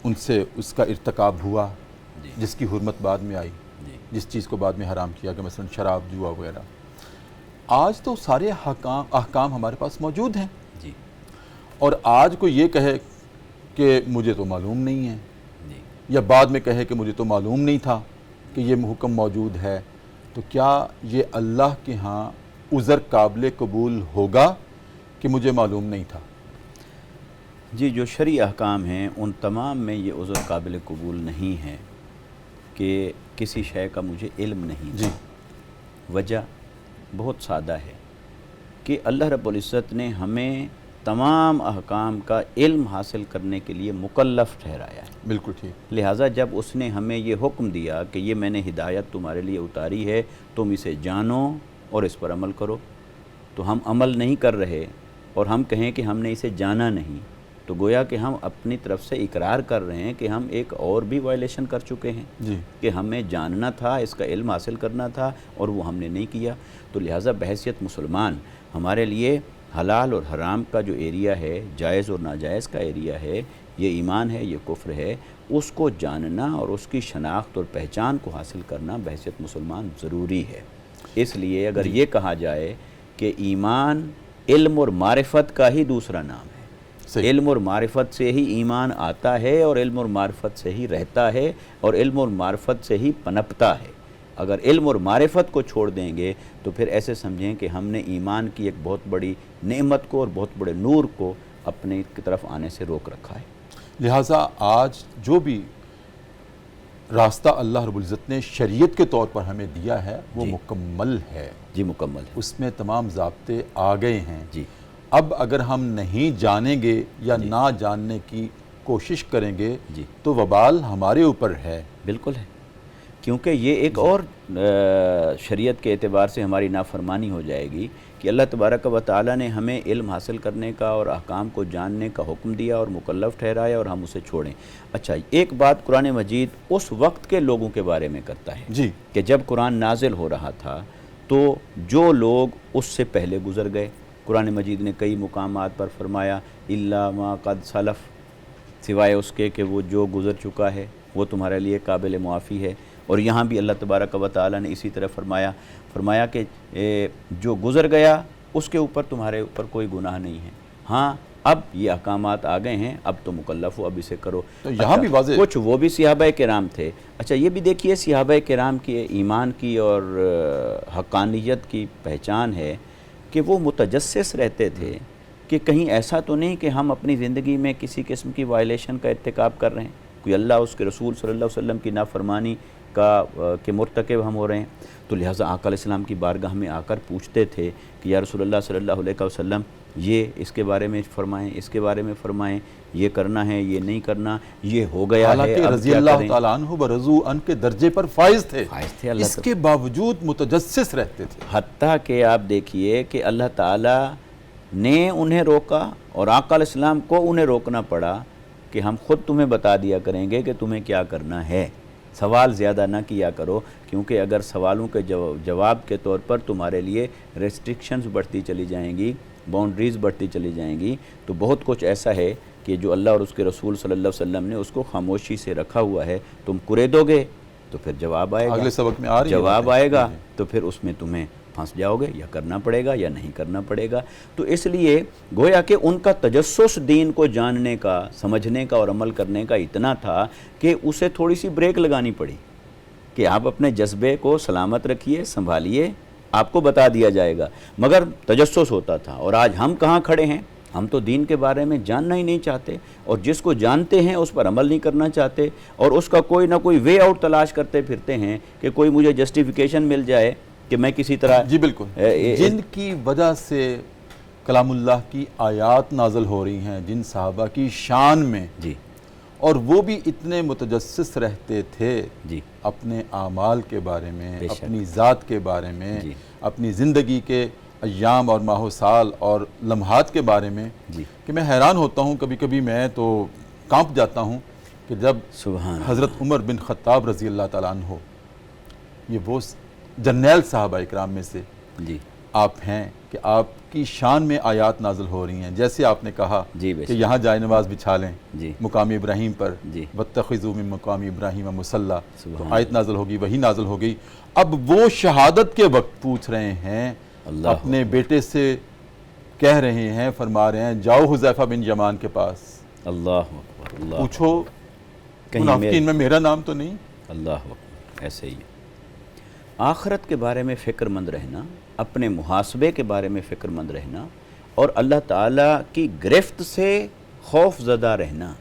ان سے اس کا ارتکاب ہوا جی جس کی حرمت بعد میں آئی، جی جس چیز کو بعد میں حرام کیا گیا، مثلا شراب، جوا وغیرہ. آج تو سارے احکام ہمارے پاس موجود ہیں، جی اور آج کوئی یہ کہے کہ مجھے تو معلوم نہیں ہے، جی یا بعد میں کہے کہ مجھے تو معلوم نہیں تھا کہ یہ حکم موجود ہے، تو کیا یہ اللہ کے ہاں عذر قابل قبول ہوگا کہ مجھے معلوم نہیں تھا؟ جی، جو شرعی احکام ہیں ان تمام میں یہ عذر قابل قبول نہیں ہے کہ کسی شے کا مجھے علم نہیں جی. تھا. وجہ بہت سادہ ہے کہ اللہ رب العزت نے ہمیں تمام احکام کا علم حاصل کرنے کے لیے مکلف ٹھہرایا ہے. بالکل ٹھیک. لہٰذا جب اس نے ہمیں یہ حکم دیا کہ یہ میں نے ہدایت تمہارے لیے اتاری ہے، تم اسے جانو اور اس پر عمل کرو، تو ہم عمل نہیں کر رہے اور ہم کہیں کہ ہم نے اسے جانا نہیں، تو گویا کہ ہم اپنی طرف سے اقرار کر رہے ہیں کہ ہم ایک اور بھی وائلیشن کر چکے ہیں جی. کہ ہمیں جاننا تھا، اس کا علم حاصل کرنا تھا اور وہ ہم نے نہیں کیا. تو لہٰذا بحیثیت مسلمان ہمارے لیے حلال اور حرام کا جو ایریا ہے، جائز اور ناجائز کا ایریا ہے، یہ ایمان ہے، یہ کفر ہے، اس کو جاننا اور اس کی شناخت اور پہچان کو حاصل کرنا بحیثیت مسلمان ضروری ہے. اس لیے اگر یہ کہا جائے کہ ایمان علم اور معرفت کا ہی دوسرا نام ہے، صحیح. علم اور معرفت سے ہی ایمان آتا ہے اور علم اور معرفت سے ہی رہتا ہے اور علم اور معرفت سے ہی پنپتا ہے. اگر علم اور معرفت کو چھوڑ دیں گے تو پھر ایسے سمجھیں کہ ہم نے ایمان کی ایک بہت بڑی نعمت کو اور بہت بڑے نور کو اپنے کی طرف آنے سے روک رکھا ہے. لہٰذا آج جو بھی راستہ اللہ رب العزت نے شریعت کے طور پر ہمیں دیا ہے وہ جی. مکمل ہے، جی مکمل ہے. اس میں تمام ضابطے آ گئے ہیں. جی اب اگر ہم نہیں جانیں گے یا نہ جاننے کی کوشش کریں گے جی تو وبال ہمارے اوپر ہے. بالکل ہے، کیونکہ یہ ایک اور شریعت کے اعتبار سے ہماری نافرمانی ہو جائے گی کہ اللہ تبارک و تعالیٰ نے ہمیں علم حاصل کرنے کا اور احکام کو جاننے کا حکم دیا اور مکلف ٹھہرایا اور ہم اسے چھوڑیں. اچھا، ایک بات قرآن مجید اس وقت کے لوگوں کے بارے میں کرتا ہے جی. کہ جب قرآن نازل ہو رہا تھا تو جو لوگ اس سے پہلے گزر گئے، قرآن مجید نے کئی مقامات پر فرمایا الا ما قد سلف، سوائے اس کے کہ وہ جو گزر چکا ہے وہ تمہارے لیے قابل معافی ہے. اور یہاں بھی اللہ تبارک و تعالیٰ نے اسی طرح فرمایا کہ جو گزر گیا اس کے اوپر تمہارے اوپر کوئی گناہ نہیں ہے. ہاں اب یہ احکامات آ گئے ہیں، اب تو مکلف ہو، اب اسے کرو. تو یہاں بھی واضح کچھ وہ بھی صحابہ کرام تھے. اچھا یہ بھی دیکھیے صحابہ کرام کی ایمان کی اور حقانیت کی پہچان ہے کہ وہ متجسس رہتے تھے کہ کہیں ایسا تو نہیں کہ ہم اپنی زندگی میں کسی قسم کی وائلیشن کا ارتکاب کر رہے ہیں، کوئی اللہ اس کے رسول صلی اللہ علیہ وسلم کی نافرمانی کے مرتکب ہم ہو رہے ہیں. تو لہٰذا آقا علیہ السلام کی بارگاہ میں آ کر پوچھتے تھے کہ یا رسول اللہ صلی اللہ علیہ وسلم یہ اس کے بارے میں فرمائیں، اس کے بارے میں فرمائیں، یہ کرنا ہے، یہ نہیں کرنا، یہ ہو گیا ہے، حالانکہ اب رضی کیا اللہ کریں؟ تعالیٰ عنہ برضو ان کے درجے پر فائز تھے، اللہ اس کے باوجود متجسس رہتے تھے. حتیٰ کہ آپ دیکھیے کہ اللہ تعالیٰ نے انہیں روکا اور آقا علیہ السلام کو انہیں روکنا پڑا کہ ہم خود تمہیں بتا دیا کریں گے کہ تمہیں کیا کرنا ہے، سوال زیادہ نہ کیا کرو، کیونکہ اگر سوالوں کے جواب کے طور پر تمہارے لیے ریسٹرکشنز بڑھتی چلی جائیں گی، باؤنڈریز بڑھتی چلی جائیں گی، تو بہت کچھ ایسا ہے کہ جو اللہ اور اس کے رسول صلی اللہ علیہ وسلم نے اس کو خاموشی سے رکھا ہوا ہے. تم کریدو گے تو پھر جواب آئے گا، اگلے سبق میں آ رہی ہے جواب باتیں. آئے گا جی. تو پھر اس میں تمہیں پھنس جاؤ گے، یا کرنا پڑے گا یا نہیں کرنا پڑے گا. تو اس لیے گویا کہ ان کا تجسس دین کو جاننے کا، سمجھنے کا اور عمل کرنے کا اتنا تھا کہ اسے تھوڑی سی بریک لگانی پڑی کہ آپ اپنے جذبے کو سلامت رکھیے، سنبھالیے، آپ کو بتا دیا جائے گا. مگر تجسس ہوتا تھا. اور آج ہم کہاں کھڑے ہیں؟ ہم تو دین کے بارے میں جاننا ہی نہیں چاہتے، اور جس کو جانتے ہیں اس پر عمل نہیں کرنا چاہتے، اور اس کا کوئی نہ کوئی وے آؤٹ تلاش کرتے پھرتے ہیں کہ کوئی مجھے جسٹیفیکیشن مل جائے کہ میں کسی طرح. جی بالکل. جن کی وجہ سے کلام اللہ کی آیات نازل ہو رہی ہیں جن صحابہ کی شان میں، جی اور وہ بھی اتنے متجسس رہتے تھے جی اپنے اعمال کے بارے میں، بے شک. اپنی ذات کے بارے میں، جی. اپنی زندگی کے ایام اور ماہ و سال اور لمحات کے بارے میں، جی کہ میں حیران ہوتا ہوں، کبھی کبھی میں تو کانپ جاتا ہوں کہ جب سبحان حضرت عمر بن خطاب رضی اللہ تعالیٰ عنہ، یہ وہ جرنیل صحابہ اکرام میں سے، جی آپ ہیں کہ آپ کی شان میں آیات نازل ہو رہی ہیں، جیسے آپ نے کہا جی بے کہ شک، یہاں جائے نماز بچھا لیں جی مقام ابراہیم پر، جی وَاتَّخِذُوا مِن مقام ابراہیم مصلی، تو سبحان آیت نازل ہوگی، وہی نازل ہو گئی۔ اب وہ شہادت کے وقت پوچھ رہے ہیں، اللہ اپنے بیٹے سے کہہ رہے ہیں، فرما رہے ہیں جاؤ حذیفہ بن یمان کے پاس، اللہ اکبر، اللہ پوچھو کہیں منافقین میں میرا نام تو نہیں۔ اللہ اکبر، ایسے ہی آخرت کے بارے میں فکر مند رہنا، اپنے محاسبے کے بارے میں فکر مند رہنا، اور اللہ تعالیٰ کی گرفت سے خوف زدہ رہنا،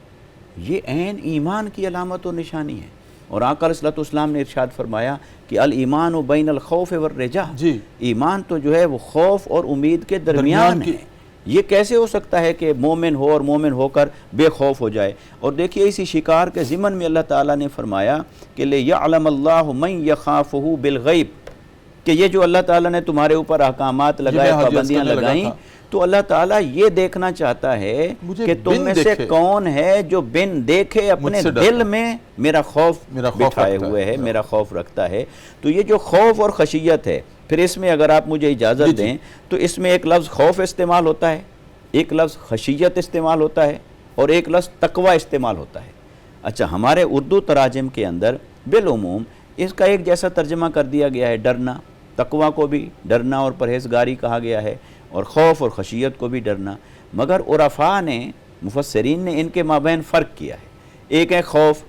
یہ عین ایمان کی علامت و نشانی ہے۔ اور آقا علیہ الصلوۃ والسلام نے ارشاد فرمایا کہ الایمان بین الخوف والرجاء، جی، ایمان تو جو ہے وہ خوف اور امید کے درمیان ہے۔ یہ کیسے ہو سکتا ہے کہ مومن ہو اور مومن ہو کر بے خوف ہو جائے؟ اور دیکھیے اسی شکار کے ضمن میں اللہ تعالیٰ نے فرمایا کہ لِيَعْلَمَ اللَّهُ مَن يَخَافُهُ بِالْغَيْبِ، کہ یہ جو اللہ تعالیٰ نے تمہارے اوپر احکامات لگائے، پابندیاں لگائیں، تو اللہ تعالیٰ یہ دیکھنا چاہتا ہے کہ تم میں سے کون ہے جو بن دیکھے اپنے دل میں میرا خوف بٹھائے ہوئے ہے، میرا خوف رکھتا ہے۔ تو یہ جو خوف اور خشیت ہے، پھر اس میں اگر آپ مجھے اجازت دیں تو اس میں ایک لفظ خوف استعمال ہوتا ہے، ایک لفظ خشیت استعمال ہوتا ہے، اور ایک لفظ تقوی استعمال ہوتا ہے۔ اچھا، ہمارے اردو تراجم کے اندر بالعموم اس کا ایک جیسا ترجمہ کر دیا گیا ہے، ڈرنا، تقوی کو بھی ڈرنا اور پرہیزگاری کہا گیا ہے، اور خوف اور خشیت کو بھی ڈرنا۔ مگر عرفاء نے، مفسرین نے ان کے مابین فرق کیا ہے۔ ایک ہے خوف،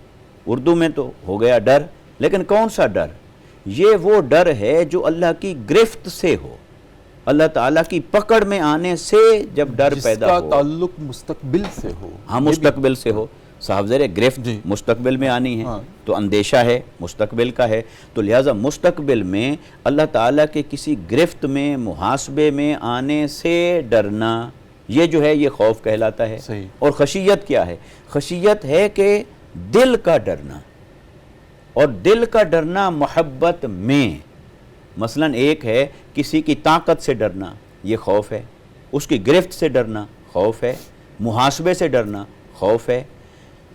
اردو میں تو ہو گیا ڈر، لیکن کون سا ڈر؟ یہ وہ ڈر ہے جو اللہ کی گرفت سے ہو، اللہ تعالیٰ کی پکڑ میں آنے سے جب ڈر پیدا ہو، جس کا تعلق مستقبل سے ہو۔ ہاں، مستقبل سے ہو، صاحب زیر گرفت مستقبل میں آنی ہے، تو اندیشہ ہے مستقبل کا ہے، تو لہٰذا مستقبل میں اللہ تعالیٰ کے کسی گرفت میں، محاسبے میں آنے سے ڈرنا، یہ جو ہے یہ خوف کہلاتا ہے۔ صحیح۔ اور خشیت کیا ہے؟ خشیت ہے کہ دل کا ڈرنا، اور دل کا ڈرنا محبت میں، مثلا ایک ہے کسی کی طاقت سے ڈرنا، یہ خوف ہے، اس کی گرفت سے ڈرنا خوف ہے، محاسبے سے ڈرنا خوف ہے۔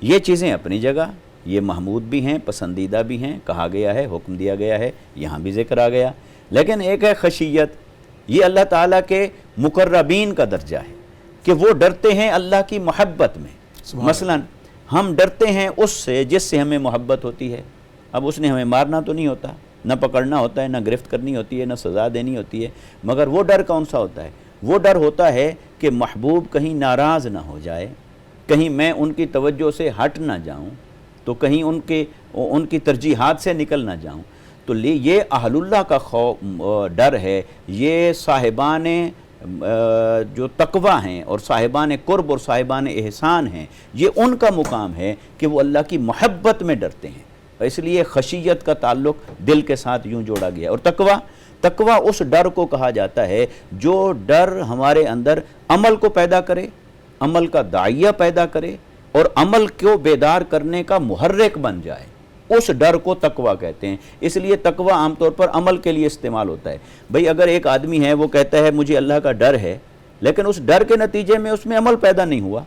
یہ چیزیں اپنی جگہ یہ محمود بھی ہیں، پسندیدہ بھی ہیں، کہا گیا ہے، حکم دیا گیا ہے، یہاں بھی ذکر آ گیا۔ لیکن ایک ہے خشیت، یہ اللہ تعالیٰ کے مقربین کا درجہ ہے کہ وہ ڈرتے ہیں اللہ کی محبت میں۔ مثلا ہم ڈرتے ہیں اس سے جس سے ہمیں محبت ہوتی ہے۔ اب اس نے ہمیں مارنا تو نہیں ہوتا، نہ پکڑنا ہوتا ہے، نہ گرفت کرنی ہوتی ہے، نہ سزا دینی ہوتی ہے، مگر وہ ڈر کون سا ہوتا ہے؟ وہ ڈر ہوتا ہے کہ محبوب کہیں ناراض نہ ہو جائے، کہیں میں ان کی توجہ سے ہٹ نہ جاؤں، تو کہیں ان کی ترجیحات سے نکل نہ جاؤں۔ تو یہ اہل اللہ کا ڈر ہے، یہ صاحبان جو تقوی ہیں اور صاحبان قرب اور صاحبان احسان ہیں، یہ ان کا مقام ہے کہ وہ اللہ کی محبت میں ڈرتے ہیں۔ اس لیے خشیت کا تعلق دل کے ساتھ یوں جوڑا گیا۔ اور تقوی اس ڈر کو کہا جاتا ہے جو ڈر ہمارے اندر عمل کو پیدا کرے، عمل کا داعیہ پیدا کرے، اور عمل کو بیدار کرنے کا محرک بن جائے، اس ڈر کو تقوی کہتے ہیں۔ اس لیے تقوی عام طور پر عمل کے لیے استعمال ہوتا ہے۔ بھئی اگر ایک آدمی ہے، وہ کہتا ہے مجھے اللہ کا ڈر ہے، لیکن اس ڈر کے نتیجے میں اس میں عمل پیدا نہیں ہوا،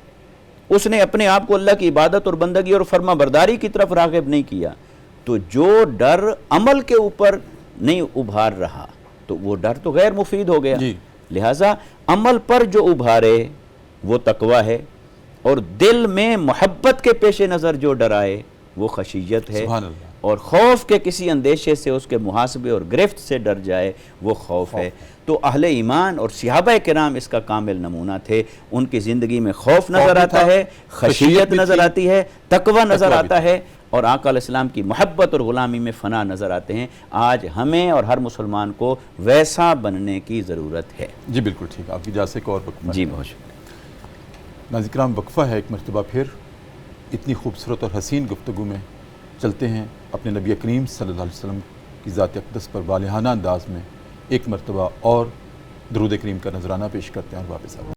اس نے اپنے آپ کو اللہ کی عبادت اور بندگی اور فرما برداری کی طرف راغب نہیں کیا، تو جو ڈر عمل کے اوپر نہیں ابھار رہا تو وہ ڈر تو غیر مفید ہو گیا۔ لہٰذا عمل پر جو ابھارے وہ تقوی ہے، اور دل میں محبت کے پیش نظر جو ڈرائے وہ خشیت ہے، اور خوف کے کسی اندیشے سے، اس کے محاسبے اور گرفت سے ڈر جائے وہ خوف ہے۔ تو اہل ایمان اور صحابہ کرام اس کا کامل نمونہ تھے۔ ان کی زندگی میں خوف نظر آتا ہے، خشیت نظر آتی ہے، تقوی نظر آتا ہے، اور آقا علیہ السلام کی محبت اور غلامی میں فنا نظر آتے ہیں۔ آج ہمیں اور ہر مسلمان کو ویسا بننے کی ضرورت ہے۔ جی بالکل ٹھیک، آپ کی اجازت سے ایک اور وقفہ۔ جی بہت شکریہ۔ ناظرین کرام، وقفہ ہے ایک مرتبہ پھر اتنی خوبصورت اور حسین گفتگو میں چلتے ہیں اپنے نبی کریم صلی اللہ علیہ وسلم کی ذات اقدس پر والہانہ انداز میں ایک مرتبہ اور درود کریم کا نذرانہ پیش کرتے ہیں اور واپس آتے ہیں۔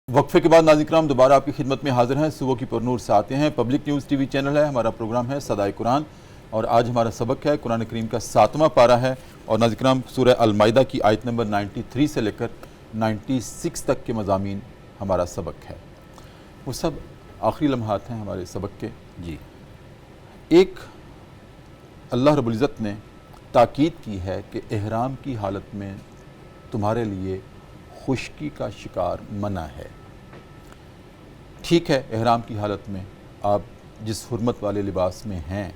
وقفے کے بعد ناظرین کرام دوبارہ آپ کی خدمت میں حاضر ہیں۔ صبح کی پرنور سے آتے ہیں، public news T V channel ہے، ہمارا پروگرام ہے صدائے قرآن، اور آج ہمارا سبق ہے قرآن کریم کا 7واں پارہ ہے، اور ناظرین کرام سورہ المائدہ کی آیت نمبر 93 سے لے کر 96 تک کے مضامین ہمارا سبق ہے۔ وہ سب آخری لمحات ہیں ہمارے سبق کے. جی. ایک اللہ رب العزت نے تاکید کی ہے کہ احرام کی حالت میں تمہارے لیے خشکی کا شکار منع ہے. ٹھیک ہے، احرام کی حالت میں آپ جس حرمت والے لباس میں ہیں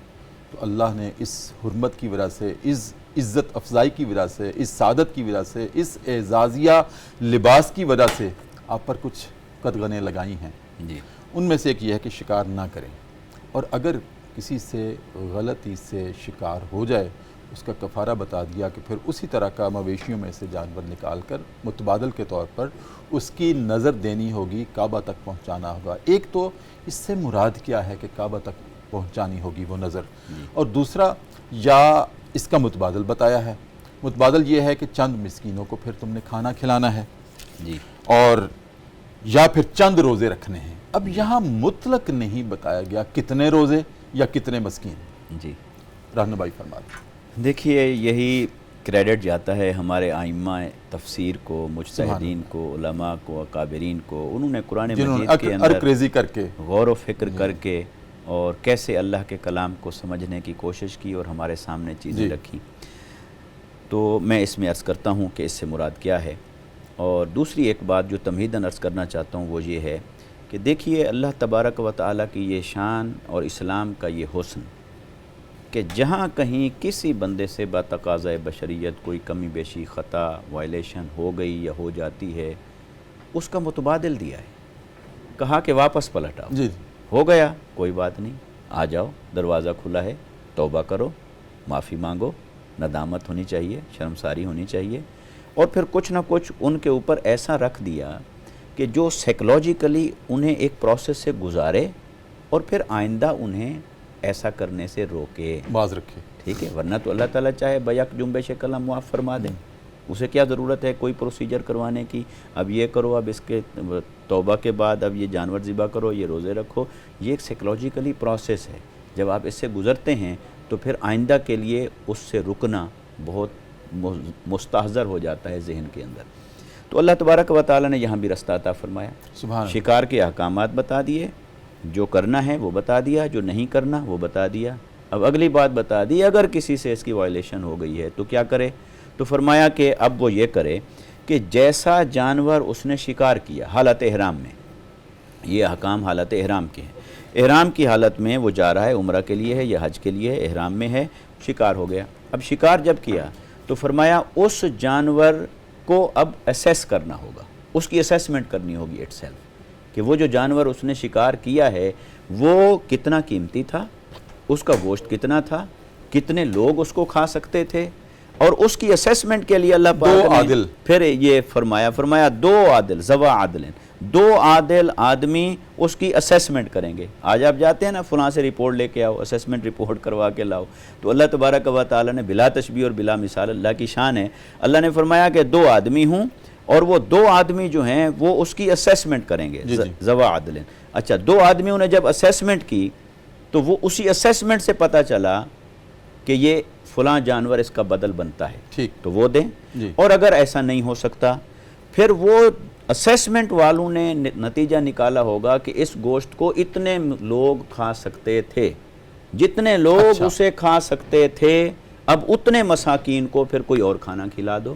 تو اللہ نے اس حرمت کی وجہ سے، اس عزت افزائی کی وجہ سے، اس سعادت کی وجہ سے، اس اعزازیہ لباس کی وجہ سے آپ پر کچھ قدغنیں لگائی ہیں. جی. ان میں سے ایک یہ ہے کہ شکار نہ کریں، اور اگر کسی سے غلطی سے شکار ہو جائے اس کا کفارہ بتا دیا کہ پھر اسی طرح کا مویشیوں میں سے جانور نکال کر متبادل کے طور پر اس کی نظر دینی ہوگی، کعبہ تک پہنچانا ہوگا. ایک تو اس سے مراد کیا ہے کہ کعبہ تک پہنچانی ہوگی وہ نظر، اور دوسرا یا اس کا متبادل بتایا ہے. متبادل یہ ہے کہ چند مسکینوں کو پھر تم نے کھانا کھلانا ہے، جی. اور یا پھر چند روزے رکھنے ہیں. اب یہاں مطلق نہیں بتایا گیا کتنے روزے یا کتنے مسکین. جی. رہنمائی فرما دیں. دیکھیے، یہی کریڈٹ جاتا ہے ہمارے ائمہ تفسیر کو، مجتہدین کو، علماء کو، اکابرین کو. انہوں نے قرآن مجید کے اندر ارکریزی کر کے، غور و فکر کر کے، اور کیسے اللہ کے کلام کو سمجھنے کی کوشش کی اور ہمارے سامنے چیزیں رکھی. تو میں اس میں عرض کرتا ہوں کہ اس سے مراد کیا ہے. اور دوسری ایک بات جو تمہیداً عرض کرنا چاہتا ہوں وہ یہ ہے کہ دیکھیے، اللہ تبارک و تعالیٰ کی یہ شان اور اسلام کا یہ حسن کہ جہاں کہیں کسی بندے سے بتقاضۂ بشریت کوئی کمی بیشی، خطا، وائلیشن ہو گئی یا ہو جاتی ہے، اس کا متبادل دیا ہے. کہا کہ واپس پلٹ آؤ. جی. ہو گیا، کوئی بات نہیں، آ جاؤ، دروازہ کھلا ہے، توبہ کرو، معافی مانگو، ندامت ہونی چاہیے، شرمساری ہونی چاہیے. اور پھر کچھ نہ کچھ ان کے اوپر ایسا رکھ دیا کہ جو سائیکلوجیکلی انہیں ایک پروسیس سے گزارے اور پھر آئندہ انہیں ایسا کرنے سے روکے، باز رکھے. ٹھیک ہے. ورنہ تو اللہ تعالیٰ چاہے بیک جنبش قلم معاف فرما دیں. اسے کیا ضرورت ہے کوئی پروسیجر کروانے کی؟ اب یہ کرو، اب اس کے توبہ کے بعد اب یہ جانور ذبح کرو، یہ روزے رکھو. یہ ایک سائیکلوجیکلی پروسیس ہے. جب آپ اس سے گزرتے ہیں تو پھر آئندہ کے لیے اس سے رکنا بہت مستحضر ہو جاتا ہے ذہن کے اندر. تو اللہ تبارک و تعالیٰ نے یہاں بھی رستہ عطا فرمایا. سبحان اللہ. شکار کے احکامات بتا دیے، جو کرنا ہے وہ بتا دیا، جو نہیں کرنا وہ بتا دیا. اب اگلی بات بتا دی، اگر کسی سے اس کی وائلیشن ہو گئی ہے تو کیا کرے؟ تو فرمایا کہ اب وہ یہ کرے کہ جیسا جانور اس نے شکار کیا حالت احرام میں، یہ احکام حالت احرام کے ہیں. احرام کی حالت میں وہ جا رہا ہے، عمرہ کے لیے ہے یا حج کے لیے ہے، احرام میں ہے، شکار ہو گیا. اب شکار جب کیا تو فرمایا اس جانور کو اب اسیس کرنا ہوگا، اس کی اسیسمنٹ کرنی ہوگی اٹ سیلف، کہ وہ جو جانور اس نے شکار کیا ہے وہ کتنا قیمتی تھا، اس کا گوشت کتنا تھا، کتنے لوگ اس کو کھا سکتے تھے. اور اس کی اسیسمنٹ کے لیے اللہ پاک نے پھر یہ فرمایا دو عادل ذوا عادلین، دو عادل آدمی اس کی اسیسمنٹ کریں گے. آج آپ جاتے ہیں نا فلاں سے رپورٹ لے کے آؤ، اسیسمنٹ رپورٹ کروا کے لاؤ. تو اللہ تبارک و تعالیٰ نے بلا تشبیہ اور بلا مثال، اللہ کی شان ہے، اللہ نے فرمایا کہ دو آدمی ہوں اور وہ دو آدمی جو ہیں وہ اس کی اسیسمنٹ کریں گے ذوا عادلین. اچھا، دو آدمیوں نے جب اسیسمنٹ کی تو وہ اسی اسیسمنٹ سے پتہ چلا کہ یہ فلاں جانور اس کا بدل بنتا ہے، ٹھیک، تو وہ دیں. اور اگر ایسا نہیں ہو سکتا پھر وہ اسیسمنٹ والوں نے نتیجہ نکالا ہوگا کہ اس گوشت کو اتنے لوگ کھا سکتے تھے، جتنے لوگ اسے کھا سکتے تھے اب اتنے مساکین کو پھر کوئی اور کھانا کھلا دو.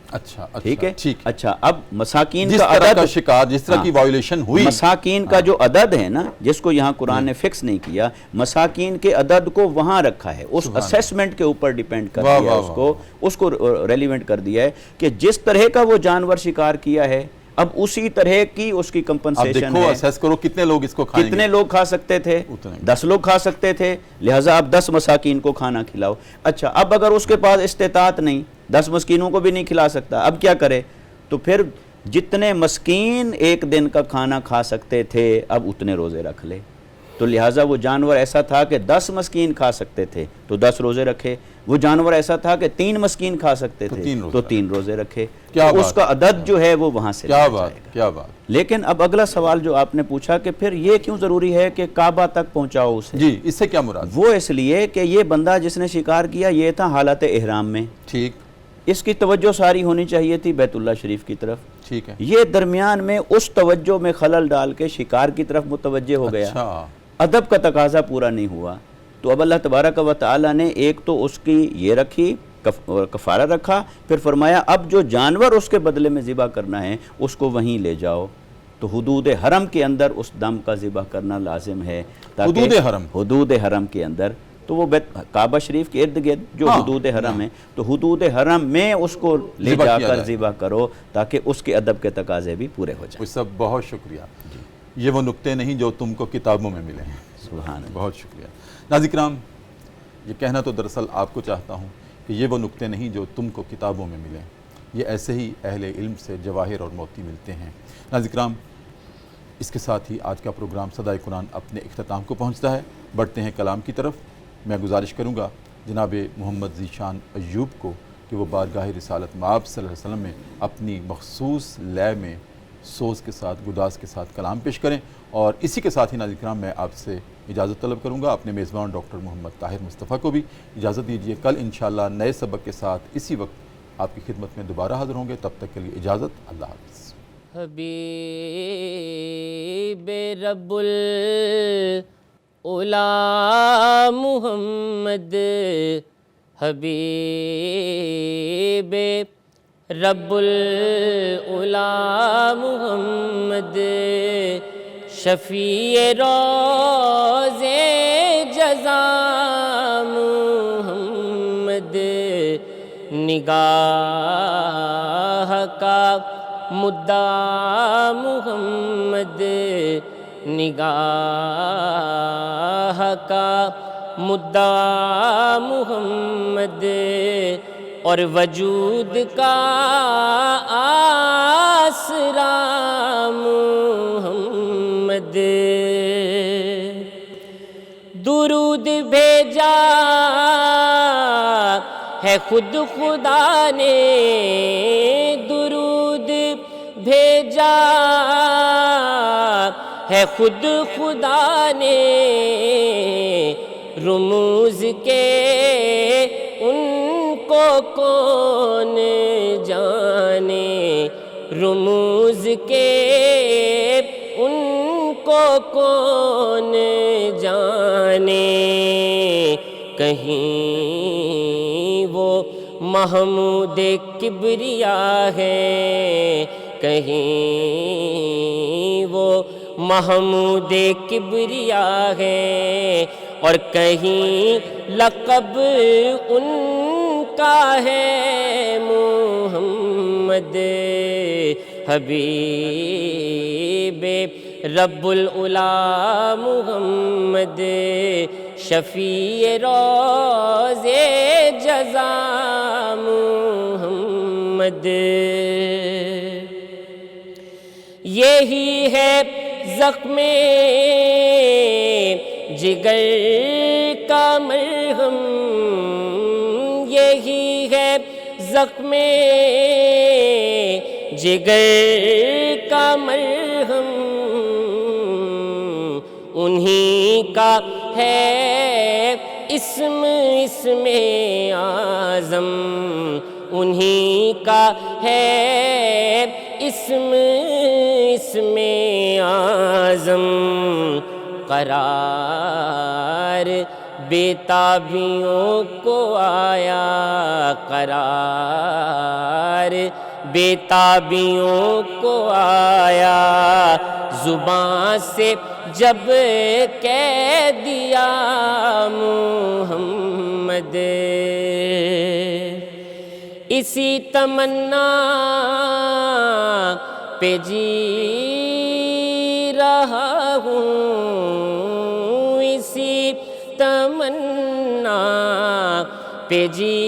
اچھا ٹھیک ہے. اچھا، اب مساکین جس طرح کا شکار، جس طرح کی وائلیشن ہوئی، مساکین کا جو عدد ہے نا، جس کو یہاں قرآن نے فکس نہیں کیا، مساکین کے عدد کو وہاں رکھا ہے، اس اسیسمنٹ کے اوپر ڈیپینڈ کر دیا ہے، اس کو ریلیونٹ کر دیا ہے کہ جس طرح کا وہ جانور شکار کیا ہے اب اسی طرح کی اس کی کمپنسیشن ہے. اسیس کرو کتنے لوگ اس کو کھائیں گے، کتنے لوگ کھا سکتے تھے، 10 لوگ کھا سکتے تھے، لہٰذا اب 10 مساکین کو کھانا کھلاؤ. اچھا، اب اگر اس کے پاس استطاعت نہیں، 10 مسکینوں کو بھی نہیں کھلا سکتا، اب کیا کرے؟ تو پھر جتنے مسکین ایک دن کا کھانا کھا سکتے تھے اب اتنے روزے رکھ لے. تو لہٰذا وہ جانور ایسا تھا کہ 10 مسکین کھا سکتے تھے تو 10 روزے رکھے. وہ جانور ایسا تھا کہ 3 مسکین کھا سکتے تھے تو 3 روزے رکھے. اس کا عدد جو ہے وہ وہاں سے کیا بات. لیکن اب اگلا سوال جو آپ نے پوچھا کہ پھر یہ کیوں ضروری ہے کہ کعبہ تک پہنچاؤ اسے؟ جی، اس سے کیا مراد؟ وہ اس لیے کہ یہ بندہ جس نے شکار کیا یہ تھا حالت احرام میں، ٹھیک، اس کی توجہ ساری ہونی چاہیے تھی بیت اللہ شریف کی طرف، ٹھیک ہے، یہ درمیان میں اس توجہ میں خلل ڈال کے شکار کی طرف متوجہ ہو گیا، اچھا، ادب کا تقاضا پورا نہیں ہوا، تو اب اللہ تبارک و تعالیٰ نے ایک تو اس کی یہ رکھی کفارہ رکھا، پھر فرمایا اب جو جانور اس کے بدلے میں ذبح کرنا ہے اس کو وہیں لے جاؤ، تو حدود حرم کے اندر اس دم کا ذبح کرنا لازم ہے، حدود حرم کے اندر، تو وہ کعبہ شریف کے ارد گرد جو حدود حرم ہے، تو حدود حرم میں اس کو لے جا کر ذبح کرو تاکہ اس کے ادب کے تقاضے بھی پورے ہو جائیں۔ سب بہت شکریہ، یہ وہ نکتے نہیں جو تم کو کتابوں میں ملے ہیں، سبحان اللہ۔ بہت شکریہ ناظرین کرام، یہ کہنا تو دراصل آپ کو چاہتا ہوں کہ یہ وہ نکتے نہیں جو تم کو کتابوں میں ملیں، یہ ایسے ہی اہل علم سے جواہر اور موتی ملتے ہیں۔ ناظرین کرام، اس کے ساتھ ہی آج کا پروگرام صدائے قرآن اپنے اختتام کو پہنچتا ہے، بڑھتے ہیں کلام کی طرف۔ میں گزارش کروں گا جناب محمد ذیشان ایوب کو کہ وہ بارگاہ رسالت مآب صلی اللہ علیہ وسلم میں اپنی مخصوص لے میں سوز کے ساتھ، گداز کے ساتھ کلام پیش کریں، اور اسی کے ساتھ ہی ناظرین کرام میں آپ سے اجازت طلب کروں گا، اپنے میزبان ڈاکٹر محمد طاہر مصطفیٰ کو بھی اجازت دیجیے۔ کل انشاءاللہ نئے سبق کے ساتھ اسی وقت آپ کی خدمت میں دوبارہ حاضر ہوں گے، تب تک کے لیے اجازت، اللہ حافظ۔ حبیب رب العلا محمد، حبیب رب العلا محمد، شفیع روز جزا محمد، نگاہ کا مدعا محمد، نگاہ کا مدعا محمد، اور وجود کا آسرا محمد، درود بھیجا ہے خود خدا نے، درود بھیجا ہے خود خدا نے، رموز کے ان کو کون جانے، رموز کے ان کو کون جانے، کہیں وہ محمود کبریا ہے، کہیں وہ محمود کبریا ہے، اور کہیں لقب ان کا ہے محمد، حبیب رب العلا محمد، شفیع روز جزا محمد، یہی ہے زخم جگر کا مرہم، یہی ہے زخم جگر کا مرہم، انہی کا ہے اسم اعظم، انہی کا ہے اسم اعظم، قرار بیتابیوں کو آیا، قرار بیتابیوں کو آیا، زبان سے جب کہہ دیا محمد، اسی تمنا پہ جی رہا ہوں، اسی تمنا پہ جی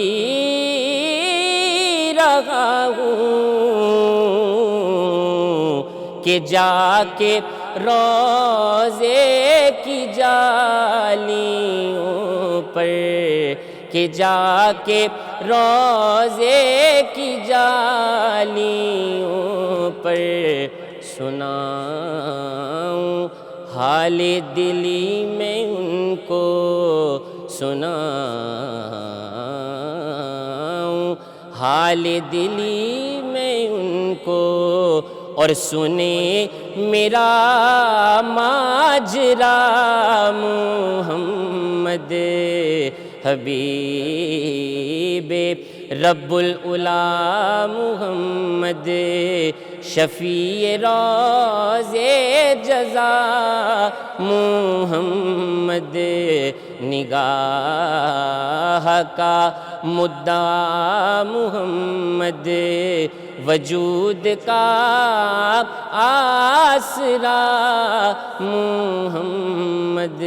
رہا ہوں، کہ جا کے روضے کی جالیوں پر، کہ جا کے روضے کی جالیوں پر سناؤں حال دلی میں ان کو، سناؤں حال دلی میں ان کو، اور سنے میرا ماجرا محمد حبیب رب العلا محمد شفیع روز جزا محمد نگاہ کا مدعا محمد وجود کا آسرا محمد